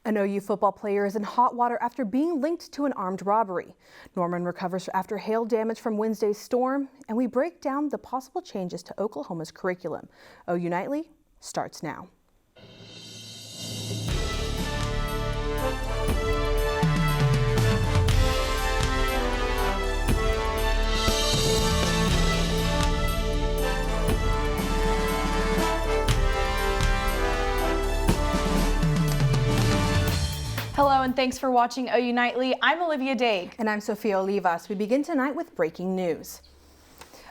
An OU football player is in hot water after being linked to an armed robbery. Norman recovers after hail damage from Wednesday's storm, and we break down the possible changes to Oklahoma's curriculum. OU Nightly starts now. Hello and thanks for watching OU Nightly. I'm Olivia Dague. And I'm Sofia Olivas. We begin tonight with breaking news.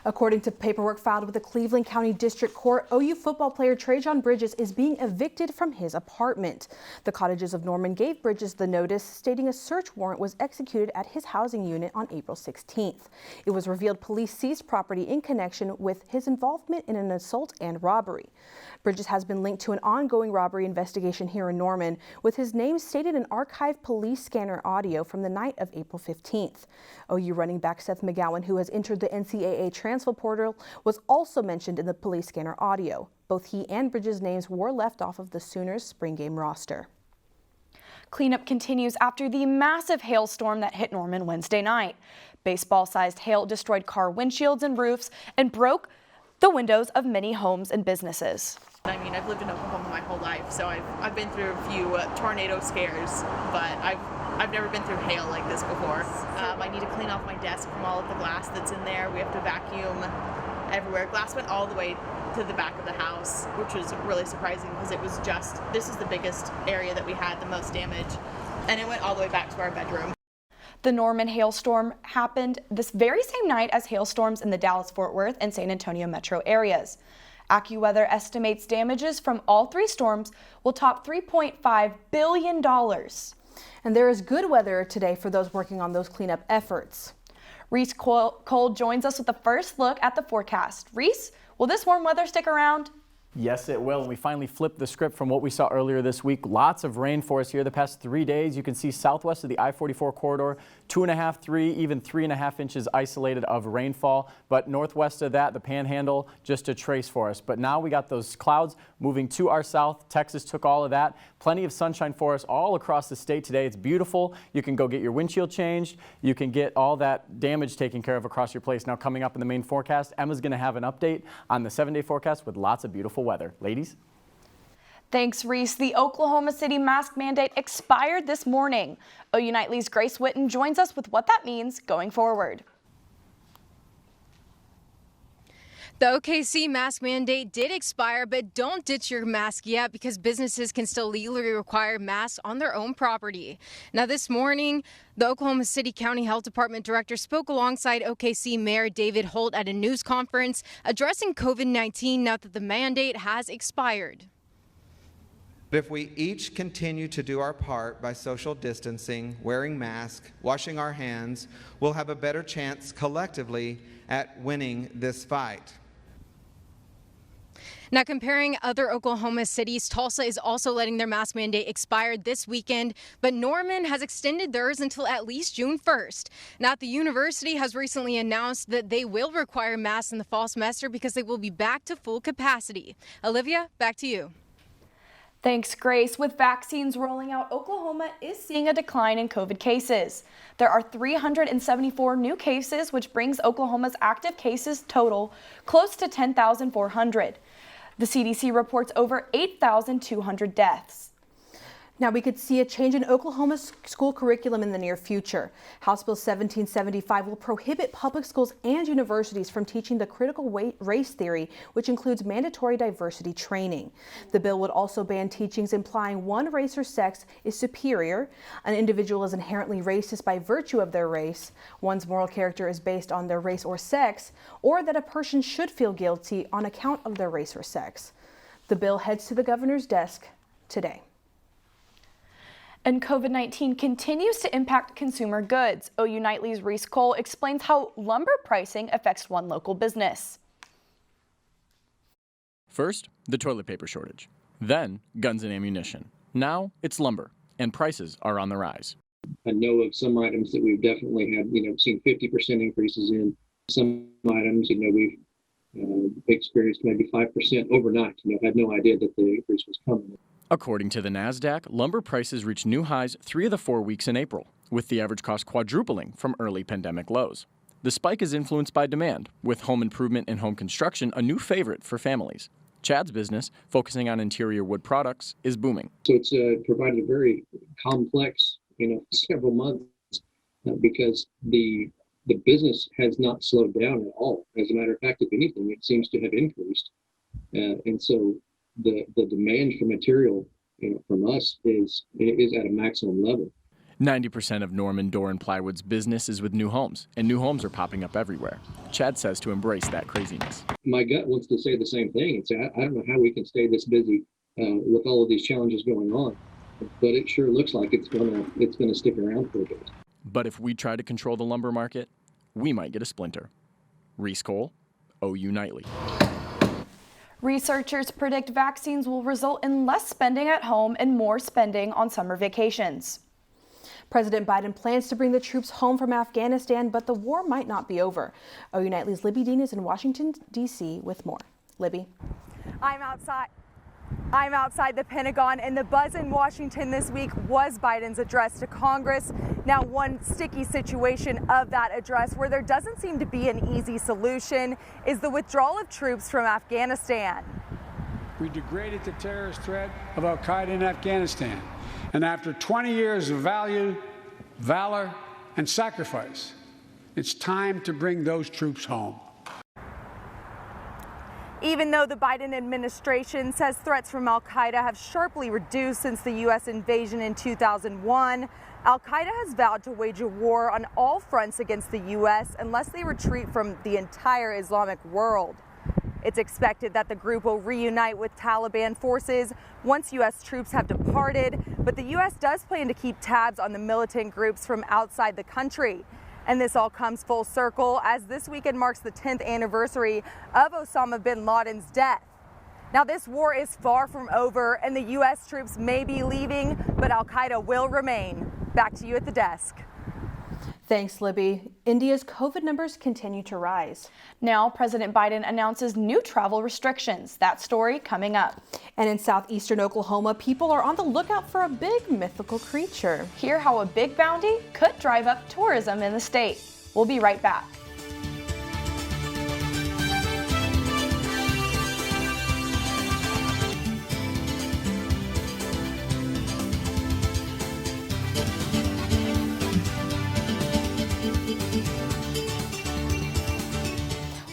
According to paperwork filed with the Cleveland County District Court, OU football player Trajan Bridges is being evicted from his apartment. The Cottages of Norman gave Bridges the notice, stating a search warrant was executed at his housing unit on April 16th. It was revealed police seized property in connection with his involvement in an assault and robbery. Bridges has been linked to an ongoing robbery investigation here in Norman, with his name stated in archived police scanner audio from the night of April 15th. OU running back Seth McGowan, who has entered the NCAA transfer portal, was also mentioned in the police scanner audio. Both he and Bridges' names were left off of the Sooners' spring game roster. Cleanup continues after the massive hailstorm that hit Norman Wednesday night. Baseball-sized hail destroyed car windshields and roofs and broke the windows of many homes and businesses. I mean, I've lived in Oklahoma my whole life, so I've been through a few tornado scares, but I've never been through hail like this before. I need to clean off my desk from all of the glass that's in there. We have to vacuum everywhere. Glass went all the way to the back of the house, which was really surprising because it was this is the biggest area that we had the most damage, and it went all the way back to our bedroom. The Norman hailstorm happened this very same night as hailstorms in the Dallas-Fort Worth and San Antonio metro areas. AccuWeather estimates damages from all three storms will top $3.5 billion. And there is good weather today for those working on those cleanup efforts. Reece Cole joins us with the first look at the forecast. Reece, will this warm weather stick around? Yes, it will. And we finally flipped the script from what we saw earlier this week. Lots of rain for us here the past 3 days. You can see southwest of the I-44 corridor, 2.5, 3, even 3.5 inches isolated of rainfall. But northwest of that, the panhandle, just a trace for us. But now we got those clouds moving to our south. Texas took all of that. Plenty of sunshine for us all across the state today. It's beautiful. You can go get your windshield changed. You can get all that damage taken care of across your place. Now coming up in the main forecast, Emma's going to have an update on the 7-day forecast with lots of beautiful weather. Ladies? Thanks, Reece. The Oklahoma City mask mandate expired this morning. OU Nightly's Grace Whitten joins us with what that means going forward. The OKC mask mandate did expire, but don't ditch your mask yet because businesses can still legally require masks on their own property. Now, this morning, the Oklahoma City County Health Department director spoke alongside OKC Mayor David Holt at a news conference addressing COVID-19 now that the mandate has expired. If we each continue to do our part by social distancing, wearing masks, washing our hands, we'll have a better chance collectively at winning this fight. Now, comparing other Oklahoma cities, Tulsa is also letting their mask mandate expire this weekend, but Norman has extended theirs until at least June 1st. Now, the university has recently announced that they will require masks in the fall semester because they will be back to full capacity. Olivia, back to you. Thanks, Grace. With vaccines rolling out, Oklahoma is seeing a decline in COVID cases. There are 374 new cases, which brings Oklahoma's active cases total close to 10,400. The CDC reports over 8,200 deaths. Now, we could see a change in Oklahoma's school curriculum in the near future. House Bill 1775 will prohibit public schools and universities from teaching the critical race theory, which includes mandatory diversity training. The bill would also ban teachings implying one race or sex is superior, an individual is inherently racist by virtue of their race, one's moral character is based on their race or sex, or that a person should feel guilty on account of their race or sex. The bill heads to the governor's desk today. And COVID-19 continues to impact consumer goods. OU Nightly's Reece Cole explains how lumber pricing affects one local business. First, the toilet paper shortage. Then, guns and ammunition. Now, it's lumber, and prices are on the rise. I know of some items that we've definitely had, seen 50% increases in. Some items, we've experienced maybe 5% overnight. Had no idea that the increase was coming. According to the Nasdaq, lumber prices reached new highs 3 of the 4 weeks in April, with the average cost quadrupling from early pandemic lows. The spike is influenced by demand, with home improvement and home construction a new favorite for families. Chad's business, focusing on interior wood products, is booming. So it's provided a very complex, several months because the business has not slowed down at all. As a matter of fact, if anything, it seems to have increased. And so the demand for material from us is at a maximum level. 90% of Norman Door and Plywood's business is with new homes, and new homes are popping up everywhere. Chad says to embrace that craziness. My gut wants to say the same thing and say, I don't know how we can stay this busy with all of these challenges going on, but it sure looks like it's gonna stick around for a bit. But if we try to control the lumber market, we might get a splinter. Reece, OU Nightly. Researchers predict vaccines will result in less spending at home and more spending on summer vacations. President Biden plans to bring the troops home from Afghanistan, but the war might not be over. OU Nightly's Libby Dean is in Washington, D.C. with more. Libby. I'm outside the Pentagon, and the buzz in Washington this week was Biden's address to Congress. Now, one sticky situation of that address where there doesn't seem to be an easy solution is the withdrawal of troops from Afghanistan. We degraded the terrorist threat of al-Qaeda in Afghanistan. And after 20 years of valor, and sacrifice, it's time to bring those troops home. Even though the Biden administration says threats from al-Qaeda have sharply reduced since the U.S. invasion in 2001, al-Qaeda has vowed to wage a war on all fronts against the U.S. unless they retreat from the entire Islamic world. It's expected that the group will reunite with Taliban forces once U.S. troops have departed, but the U.S. does plan to keep tabs on the militant groups from outside the country. And this all comes full circle as this weekend marks the 10th anniversary of Osama bin Laden's death. Now, this war is far from over, and the U.S. troops may be leaving, but al-Qaeda will remain. Back to you at the desk. Thanks, Libby. India's COVID numbers continue to rise. Now, President Biden announces new travel restrictions. That story coming up. And in southeastern Oklahoma, people are on the lookout for a big mythical creature. Hear how a big bounty could drive up tourism in the state. We'll be right back.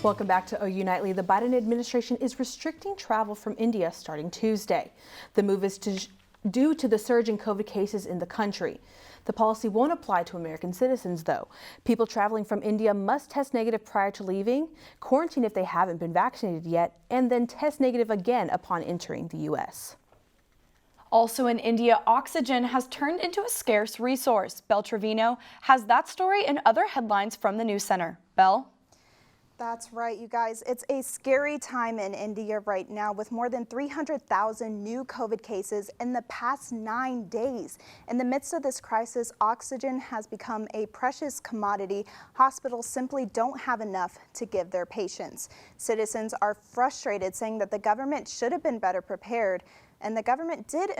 Welcome back to OU Nightly. The Biden administration is restricting travel from India starting Tuesday. The move is due to the surge in COVID cases in the country. The policy won't apply to American citizens, though. People traveling from India must test negative prior to leaving, quarantine if they haven't been vaccinated yet, and then test negative again upon entering the U.S. Also in India, oxygen has turned into a scarce resource. Belle Trevino has that story and other headlines from the News Center. Belle? That's right, you guys. It's a scary time in India right now with more than 300,000 new COVID cases in the past 9 days. In the midst of this crisis, oxygen has become a precious commodity. Hospitals simply don't have enough to give their patients. Citizens are frustrated, saying that the government should have been better prepared. And the government did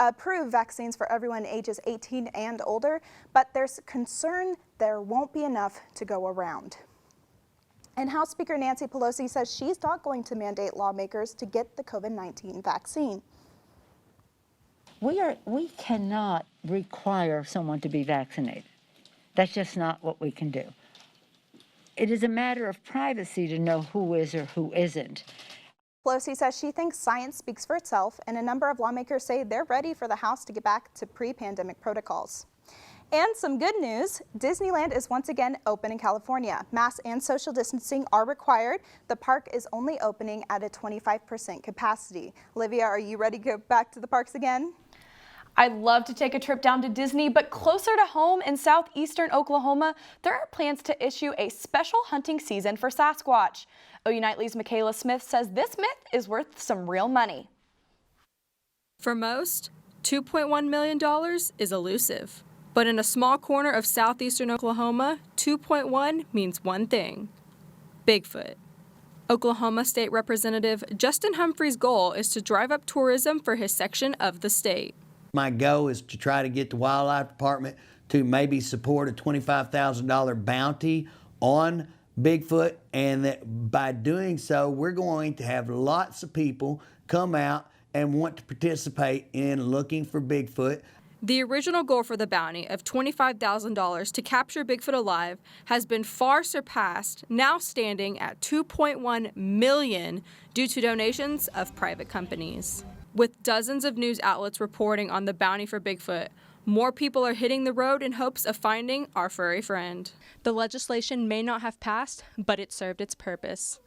approve vaccines for everyone ages 18 and older, but there's concern there won't be enough to go around. And House Speaker Nancy Pelosi says she's not going to mandate lawmakers to get the COVID-19 vaccine. We cannot require someone to be vaccinated. That's just not what we can do. It is a matter of privacy to know who is or who isn't. Pelosi says she thinks science speaks for itself, and a number of lawmakers say they're ready for the House to get back to pre-pandemic protocols. And some good news, Disneyland is once again open in California. Mask and social distancing are required. The park is only opening at a 25% capacity. Olivia, are you ready to go back to the parks again? I'd love to take a trip down to Disney, but closer to home in southeastern Oklahoma, there are plans to issue a special hunting season for Sasquatch. OU Nightly's Mikayla Smith says this myth is worth some real money. For most, $2.1 million is elusive. But in a small corner of southeastern Oklahoma, 2.1 means one thing: Bigfoot. Oklahoma State Representative Justin Humphrey's goal is to drive up tourism for his section of the state. My goal is to try to get the Wildlife Department to maybe support a $25,000 bounty on Bigfoot, and that by doing so, we're going to have lots of people come out and want to participate in looking for Bigfoot. The original goal for the bounty of $25,000 to capture Bigfoot alive has been far surpassed, now standing at $2.1 million due to donations of private companies. With dozens of news outlets reporting on the bounty for Bigfoot, more people are hitting the road in hopes of finding our furry friend. The legislation may not have passed, but it served its purpose.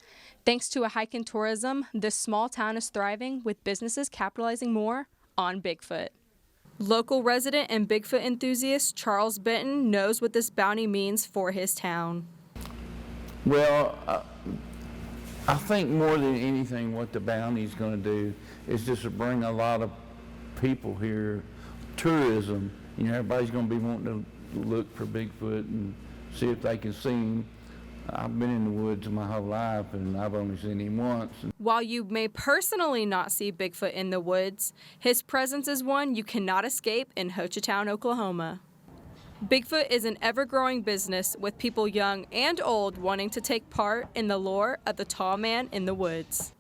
Thanks to a hike in tourism, this small town is thriving, with businesses capitalizing more on Bigfoot. Local resident and Bigfoot enthusiast Charles Benton knows what this bounty means for his town. Well, I think more than anything what the bounty is going to do is just to bring a lot of people here, tourism. You know, everybody's going to be wanting to look for Bigfoot and see if they can see him. I've been in the woods my whole life, and I've only seen him once. While you may personally not see Bigfoot in the woods, his presence is one you cannot escape in Hochatown, Oklahoma. Bigfoot is an ever-growing business, with people young and old wanting to take part in the lore of the tall man in the woods.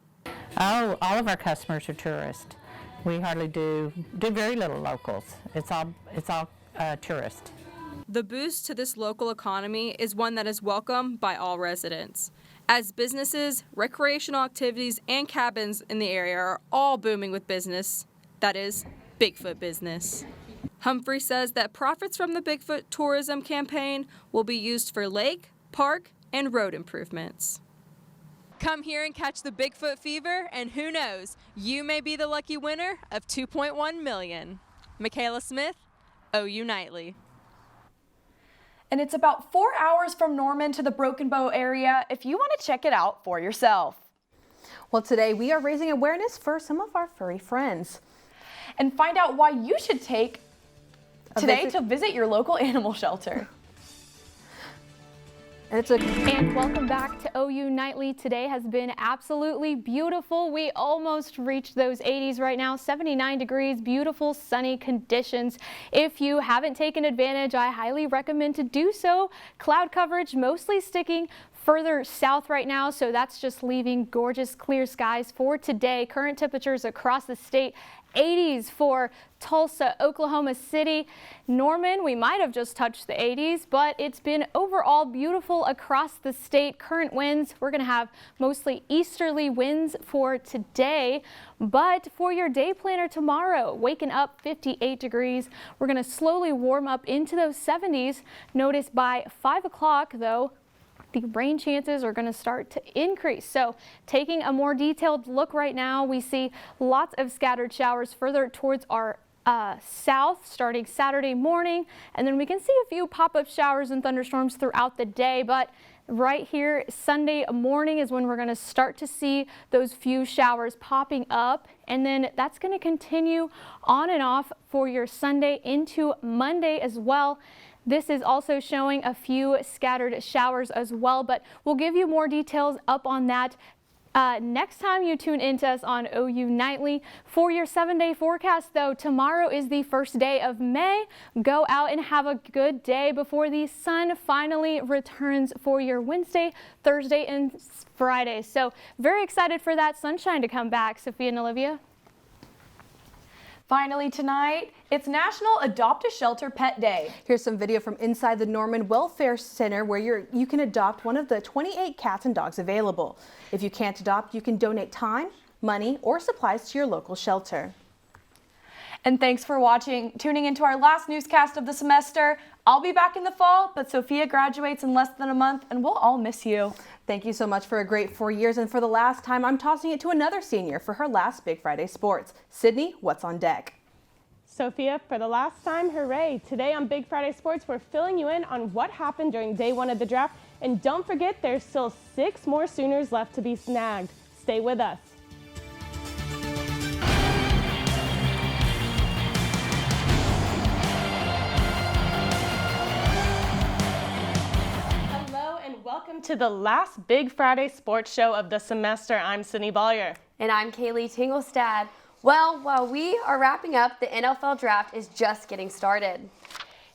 Oh, all of our customers are tourists. We hardly do very little locals. It's all tourists. The boost to this local economy is one that is welcomed by all residents, as businesses, recreational activities, and cabins in the area are all booming with business, that is, Bigfoot business. Humphrey says that profits from the Bigfoot tourism campaign will be used for lake, park, and road improvements. Come here and catch the Bigfoot fever, and who knows, you may be the lucky winner of $2.1 million. Mikayla Smith, OU Nightly. And it's about 4 hours from Norman to the Broken Bow area if you want to check it out for yourself. Well, today we are raising awareness for some of our furry friends. And find out why you should take today to visit your local animal shelter. And welcome back to OU Nightly. Today has been absolutely beautiful. We almost reached those 80s right now, 79 degrees, beautiful sunny conditions. If you haven't taken advantage, I highly recommend to do so. Cloud coverage mostly sticking further south right now, so that's just leaving gorgeous clear skies for today. Current temperatures across the state, 80s for Tulsa, Oklahoma City, Norman. We might have just touched the 80s, but it's been overall beautiful across the state. Current winds, we're going to have mostly easterly winds for today, but for your day planner tomorrow, waking up 58 degrees. We're going to slowly warm up into those 70s. Notice by 5 o'clock, though, the rain chances are going to start to increase. So taking a more detailed look right now, we see lots of scattered showers further towards our south starting Saturday morning, and then we can see a few pop-up showers and thunderstorms throughout the day, but right here Sunday morning is when we're going to start to see those few showers popping up, and then that's going to continue on and off for your Sunday into Monday as well. This is also showing a few scattered showers as well, but we'll give you more details up on that next time you tune into us on OU Nightly. For your 7-day forecast, though, tomorrow is the first day of May. Go out and have a good day before the sun finally returns for your Wednesday, Thursday, and Friday. So very excited for that sunshine to come back, Sofia and Olivia. Finally tonight, it's National Adopt a Shelter Pet Day. Here's some video from inside the Norman Welfare Center where you can adopt one of the 28 cats and dogs available. If you can't adopt, you can donate time, money, or supplies to your local shelter. And thanks for tuning into our last newscast of the semester. I'll be back in the fall, but Sofia graduates in less than a month, and we'll all miss you. Thank you so much for a great 4 years, and for the last time, I'm tossing it to another senior for her last Big Friday Sports. Sydney, what's on deck? Sofia, for the last time, hooray! Today on Big Friday Sports, we're filling you in on what happened during day one of the draft, and don't forget there's still 6 more Sooners left to be snagged. Stay with us. Welcome to the last Big Friday sports show of the semester. I'm Sydney Baulier. And I'm Kaylee Tingelstad. Well, while we are wrapping up, the NFL draft is just getting started.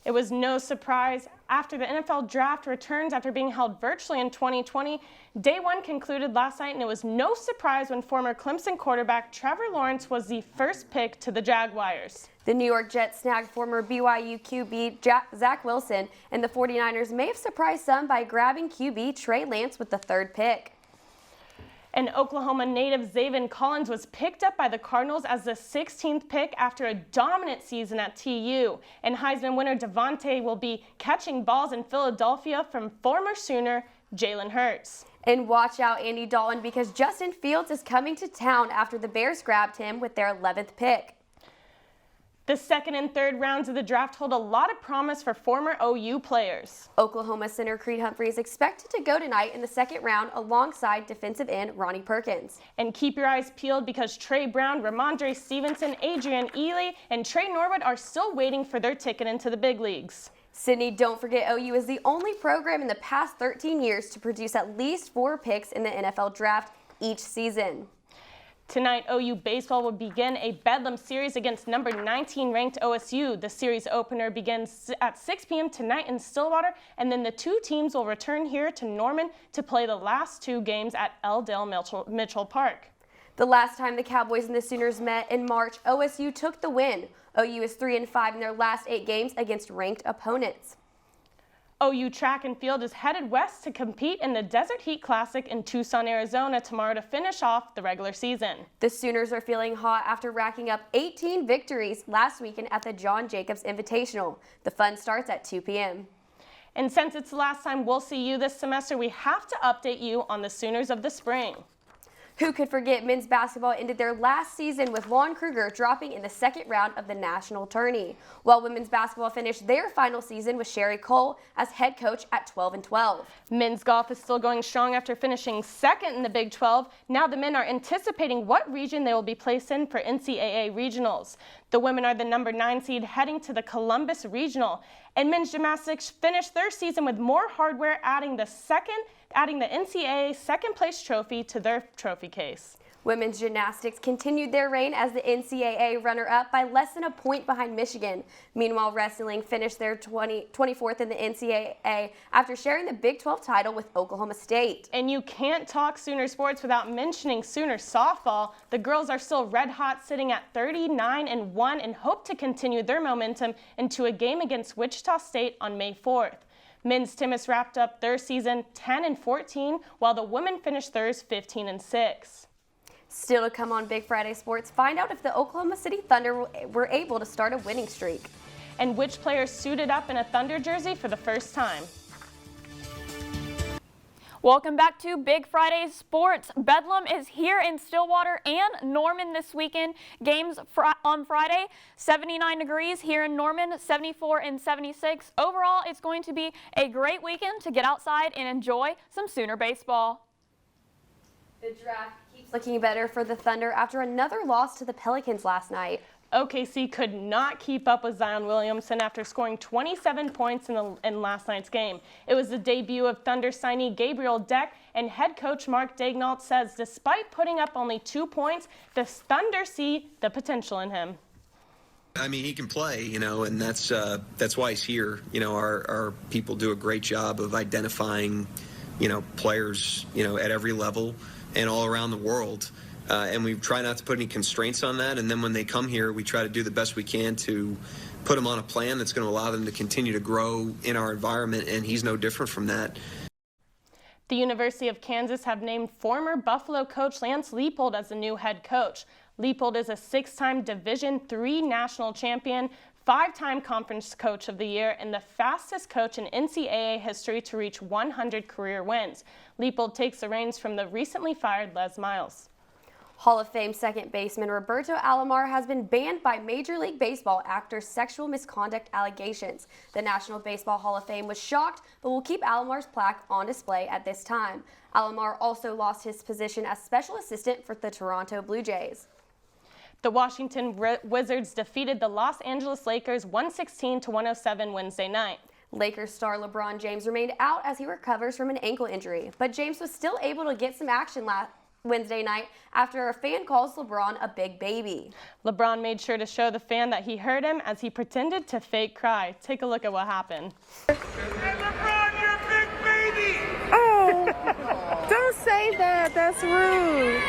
It was no surprise. After the NFL draft returns after being held virtually in 2020, day one concluded last night, and it was no surprise when former Clemson quarterback Trevor Lawrence was the first pick to the Jaguars. The New York Jets snagged former BYU QB Zach Wilson, and the 49ers may have surprised some by grabbing QB Trey Lance with the third pick. And Oklahoma native Zaven Collins was picked up by the Cardinals as the 16th pick after a dominant season at TU. And Heisman winner Devontae will be catching balls in Philadelphia from former Sooner Jalen Hurts. And watch out, Andy Dalton, because Justin Fields is coming to town after the Bears grabbed him with their 11th pick. The second and third rounds of the draft hold a lot of promise for former OU players. Oklahoma center Creed Humphrey is expected to go tonight in the second round alongside defensive end Ronnie Perkins. And keep your eyes peeled because Trey Brown, Ramondre Stevenson, Adrian Ely, and Trey Norwood are still waiting for their ticket into the big leagues. Sydney, don't forget OU is the only program in the past 13 years to produce at least 4 picks in the NFL draft each season. Tonight, OU baseball will begin a Bedlam series against number 19 ranked OSU. The series opener begins at 6 p.m. tonight in Stillwater, and then the two teams will return here to Norman to play the last 2 games at Elldale Mitchell Park. The last time the Cowboys and the Sooners met in March, OSU took the win. OU is 3-5 in their last 8 games against ranked opponents. OU track and field is headed west to compete in the Desert Heat Classic in Tucson, Arizona tomorrow to finish off the regular season. The Sooners are feeling hot after racking up 18 victories last weekend at the John Jacobs Invitational. The fun starts at 2 p.m. And since it's the last time we'll see you this semester, we have to update you on the Sooners of the spring. Who could forget men's basketball ended their last season with Lon Kruger dropping in the second round of the national tourney, while women's basketball finished their final season with Sherry Cole as head coach at 12-12. Men's golf is still going strong after finishing second in the Big 12. Now the men are anticipating what region they will be placed in for NCAA regionals. The women are the number 9 seed heading to the Columbus Regional. And men's gymnastics finished their season with more hardware, adding the NCAA second place trophy to their trophy case. Women's gymnastics continued their reign as the NCAA runner-up by less than a point behind Michigan. Meanwhile, wrestling finished their 24th in the NCAA after sharing the Big 12 title with Oklahoma State. And you can't talk Sooner sports without mentioning Sooner softball. The girls are still red hot, sitting at 39-1 and hope to continue their momentum into a game against Wichita State on May 4th. Men's tennis wrapped up their season 10-14, while the women finished theirs 15-6. Still to come on Big Friday Sports, find out if the Oklahoma City Thunder were able to start a winning streak. And which players suited up in a Thunder jersey for the first time. Welcome back to Big Friday Sports. Bedlam is here in Stillwater and Norman this weekend. Games on Friday, 79 degrees here in Norman, 74 and 76. Overall, it's going to be a great weekend to get outside and enjoy some Sooner baseball. The draft keeps looking better for the Thunder after another loss to the Pelicans last night. OKC could not keep up with Zion Williamson after scoring 27 points in last night's game. It was the debut of Thunder signee Gabriel Deck, and head coach Mark Daignault says despite putting up only 2 points, the Thunder see the potential in him. I mean, he can play, and that's why he's here. Our people do a great job of identifying, players, at every level and all around the world. And we try not to put any constraints on that. And then when they come here, we try to do the best we can to put them on a plan that's going to allow them to continue to grow in our environment. And he's no different from that. The University of Kansas have named former Buffalo coach Lance Leipold as the new head coach. Leipold is a 6-time Division III national champion, 5-time Conference Coach of the Year, and the fastest coach in NCAA history to reach 100 career wins. Leipold takes the reins from the recently fired Les Miles. Hall of Fame second baseman Roberto Alomar has been banned by Major League Baseball after sexual misconduct allegations. The National Baseball Hall of Fame was shocked, but will keep Alomar's plaque on display at this time. Alomar also lost his position as special assistant for the Toronto Blue Jays. The Washington Wizards defeated the Los Angeles Lakers 116-107 Wednesday night. Lakers star LeBron James remained out as he recovers from an ankle injury, but James was still able to get some action Wednesday night after a fan calls LeBron a big baby. LeBron made sure to show the fan that he heard him as he pretended to fake cry. Take a look at what happened. Hey LeBron, you're a big baby! Oh, don't say that. That's rude.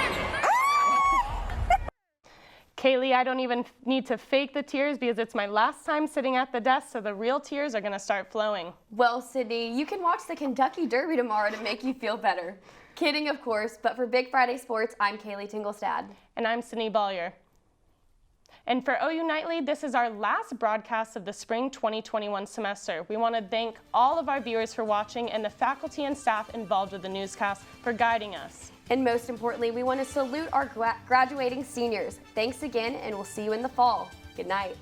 Kaleigh, I don't even need to fake the tears because it's my last time sitting at the desk, so the real tears are going to start flowing. Well, Sydney, you can watch the Kentucky Derby tomorrow to make you feel better. Kidding, of course, but for Big Friday Sports, I'm Kaleigh Tingelstad. And I'm Sydney Baulier. And for OU Nightly, this is our last broadcast of the spring 2021 semester. We want to thank all of our viewers for watching and the faculty and staff involved with the newscast for guiding us. And most importantly, we want to salute our graduating seniors. Thanks again, and we'll see you in the fall. Good night.